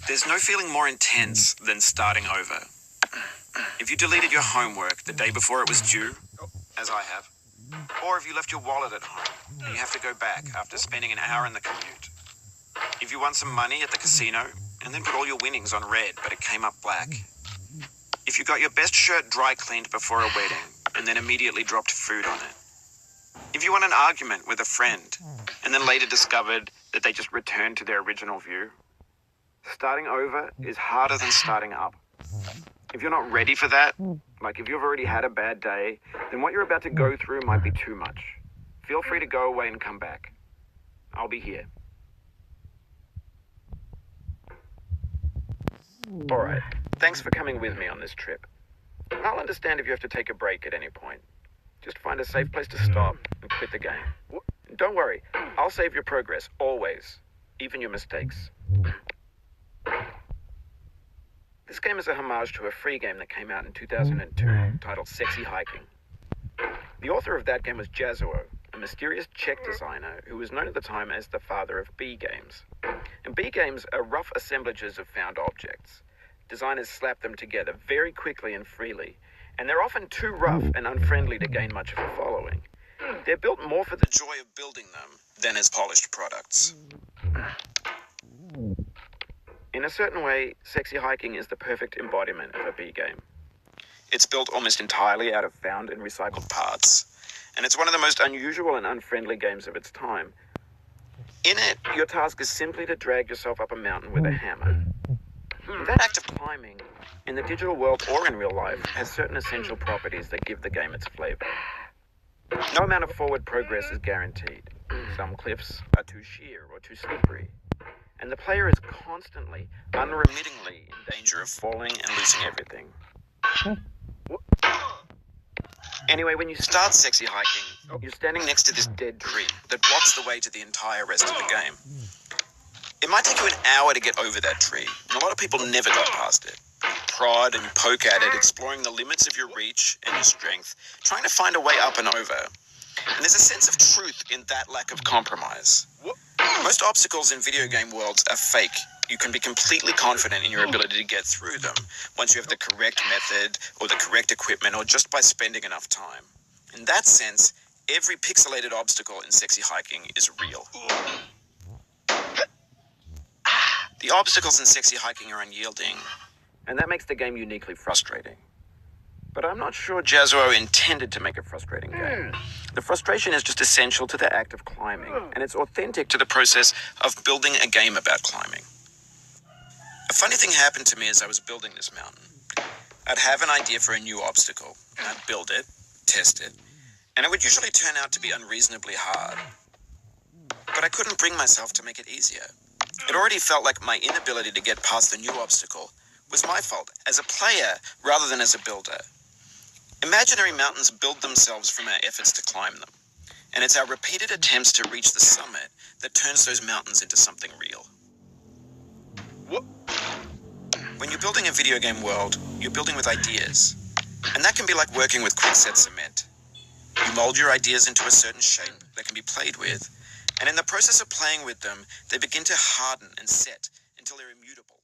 There's no feeling more intense than starting over. If you deleted your homework the day before it was due, as I have, or if you left your wallet at home and you have to go back after spending an hour in the commute. If you won some money at the casino and then put all your winnings on red but it came up black. If you got your best shirt dry cleaned before a wedding and then immediately dropped food on it. If you won an argument with a friend and then later discovered that they just returned to their original view. Starting over is harder than starting up. If you're not ready for that, like if you've already had a bad day, then what you're about to go through might be too much. Feel free to go away and come back. I'll be here. All right, thanks for coming with me on this trip. I'll understand if you have to take a break at any point. Just find a safe place to stop and quit the game. Don't worry, I'll save your progress, always, even your mistakes. This game is a homage to a free game that came out in 2002, titled Sexy Hiking. The author of that game was Jazuo, a mysterious Czech designer who was known at the time as the father of B games. And B games are rough assemblages of found objects. Designers slap them together very quickly and freely, and they're often too rough and unfriendly to gain much of a following. They're built more for the joy of building them than as polished products. In a certain way, Sexy Hiking is the perfect embodiment of a B game. It's built almost entirely out of found and recycled parts, and it's one of the most unusual and unfriendly games of its time. In it, your task is simply to drag yourself up a mountain with a hammer. That act of climbing, in the digital world or in real life, has certain essential properties that give the game its flavor. No amount of forward progress is guaranteed. Some cliffs are too sheer or too slippery, and the player is constantly, unremittingly in danger of falling and losing everything. Anyway, when you start Sexy Hiking, you're standing next to this dead tree that blocks the way to the entire rest of the game. It might take you an hour to get over that tree, and a lot of people never got past it. You prod and you poke at it, exploring the limits of your reach and your strength, trying to find a way up and over. And there's a sense of truth in that lack of compromise. Most obstacles in video game worlds are fake. You can be completely confident in your ability to get through them once you have the correct method or the correct equipment or just by spending enough time. In that sense, every pixelated obstacle in Sexy Hiking is real. The obstacles in Sexy Hiking are unyielding, and that makes the game uniquely frustrating. But I'm not sure Jazuo intended to make a frustrating game. The frustration is just essential to the act of climbing, and it's authentic to the process of building a game about climbing. A funny thing happened to me as I was building this mountain. I'd have an idea for a new obstacle, and I'd build it, test it, and it would usually turn out to be unreasonably hard. But I couldn't bring myself to make it easier. It already felt like my inability to get past the new obstacle was my fault as a player rather than as a builder. Imaginary mountains build themselves from our efforts to climb them, and it's our repeated attempts to reach the summit that turns those mountains into something real. When you're building a video game world, you're building with ideas, and that can be like working with quickset cement. You mold your ideas into a certain shape that can be played with, and in the process of playing with them, they begin to harden and set until they're immutable.